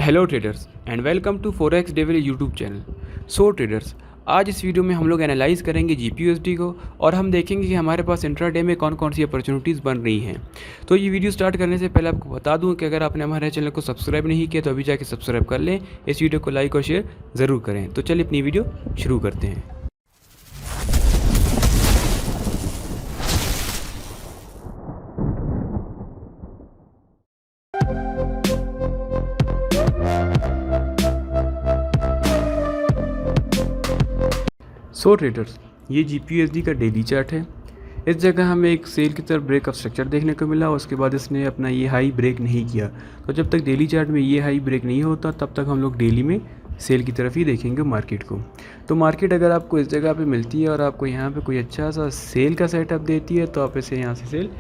Hello traders and welcome to Forex Devil YouTube channel. So traders, आज इस video में हम लोग एनालाइज करेंगे GPUSD को और हम देखेंगे कि हमारे पास इंट्राडे में कौन कौन सी अपॉर्चुनिटीज़ बन रही हैं। तो ये वीडियो स्टार्ट करने से पहले आपको बता दूं कि अगर आपने हमारे चैनल को सब्सक्राइब नहीं किया तो अभी जाके सब्सक्राइब कर लें, इस वीडियो को लाइक और शेयर ज़रूर करें। तो चलिए अपनी वीडियो शुरू करते हैं। सो ट्रेडर्स, ये GPUSD का डेली चार्ट है। इस जगह हमें एक सेल की तरफ ब्रेक ऑफ स्ट्रक्चर देखने को मिला, उसके बाद इसने अपना ये हाई ब्रेक नहीं किया। तो जब तक डेली चार्ट में ये हाई ब्रेक नहीं होता तब तक हम लोग डेली में सेल की तरफ ही देखेंगे मार्केट को। तो मार्केट अगर आपको इस जगह पे मिलती है और आपको यहाँ पे कोई अच्छा सा सेल का सेटअप देती है तो आप इसे यहाँ से सेल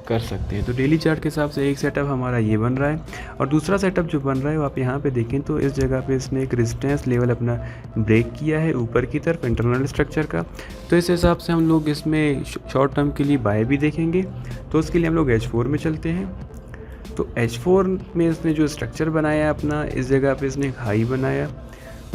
कर सकते हैं। तो डेली चार्ट के हिसाब से एक सेटअप हमारा ये बन रहा है और दूसरा सेटअप जो बन रहा है वो आप यहाँ पे देखें तो इस जगह पे इसने एक रेजिस्टेंस लेवल अपना ब्रेक किया है ऊपर की तरफ इंटरनल स्ट्रक्चर का। तो इस हिसाब से हम लोग इसमें शॉर्ट टर्म के लिए बाय भी देखेंगे। तो उसके लिए हम लोग H4 में चलते हैं। तो H4 में इसने जो स्ट्रक्चर बनाया अपना, इस जगह पे इसने एक हाई बनाया,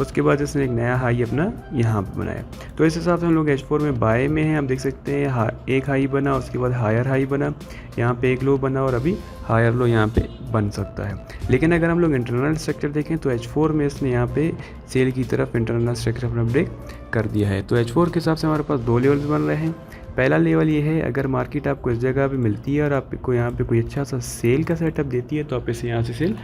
उसके बाद इसने एक नया हाई अपना यहाँ पे बनाया। तो इस हिसाब से हम लोग H4 में बाय में हैं। हम देख सकते हैं एक हाई बना, उसके बाद हायर हाई बना, यहाँ पे एक लो बना और अभी हायर लो यहाँ पे बन सकता है। लेकिन अगर हम लोग इंटरनल स्ट्रक्चर देखें तो H4 में इसने यहाँ पे सेल की तरफ इंटरनल स्ट्रक्चर अपना ब्रेक कर दिया है। तो H4 के हिसाब से हमारे पास दो लेवल्स बन रहे हैं। पहला लेवल ये है, अगर मार्केट आपको इस जगह पे मिलती है और आपको यहाँ पे कोई अच्छा सा सेल का सेटअप देती है तो आप इसे यहाँ से सेल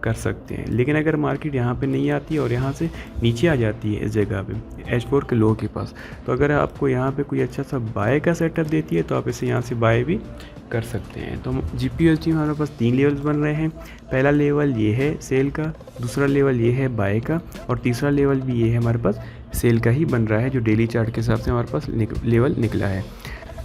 कर सकते हैं। लेकिन अगर मार्केट यहाँ पे नहीं आती और यहाँ से नीचे आ जाती है इस जगह पे H4 के लो के पास, तो अगर आपको यहाँ पे कोई अच्छा सा बाय का सेटअप देती है तो आप इसे यहाँ से बाय भी कर सकते हैं। तो GPUSD में हमारे पास तीन लेवल्स बन रहे हैं। पहला लेवल ये है सेल का, दूसरा लेवल ये है बाय का और तीसरा लेवल भी ये है हमारे पास सेल का ही बन रहा है, जो डेली चार्ट के हिसाब से हमारे पास लेवल निकला है।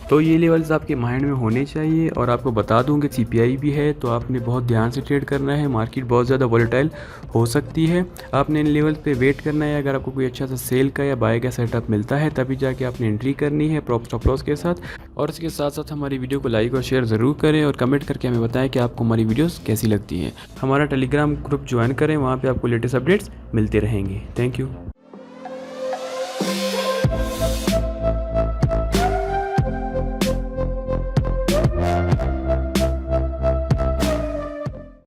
तो ये लेवल्स आपके माइंड में होने चाहिए। और आपको बता दूं कि CPI भी है, तो आपने बहुत ध्यान से ट्रेड करना है। मार्केट बहुत ज़्यादा वॉलेटाइल हो सकती है, आपने इन लेवल्स पे वेट करना है। अगर आपको कोई अच्छा सा सेल का या बाय का सेटअप मिलता है तभी जाके आपने एंट्री करनी है प्रॉपर स्टॉप लॉस के साथ। और इसके साथ साथ हमारी वीडियो को लाइक और शेयर ज़रूर करें और कमेंट करके हमें बताएं कि आपको हमारी वीडियोज़ कैसी लगती हैं। हमारा टेलीग्राम ग्रुप ज्वाइन करें, वहाँ पर आपको लेटेस्ट अपडेट्स मिलते रहेंगे। Thank you.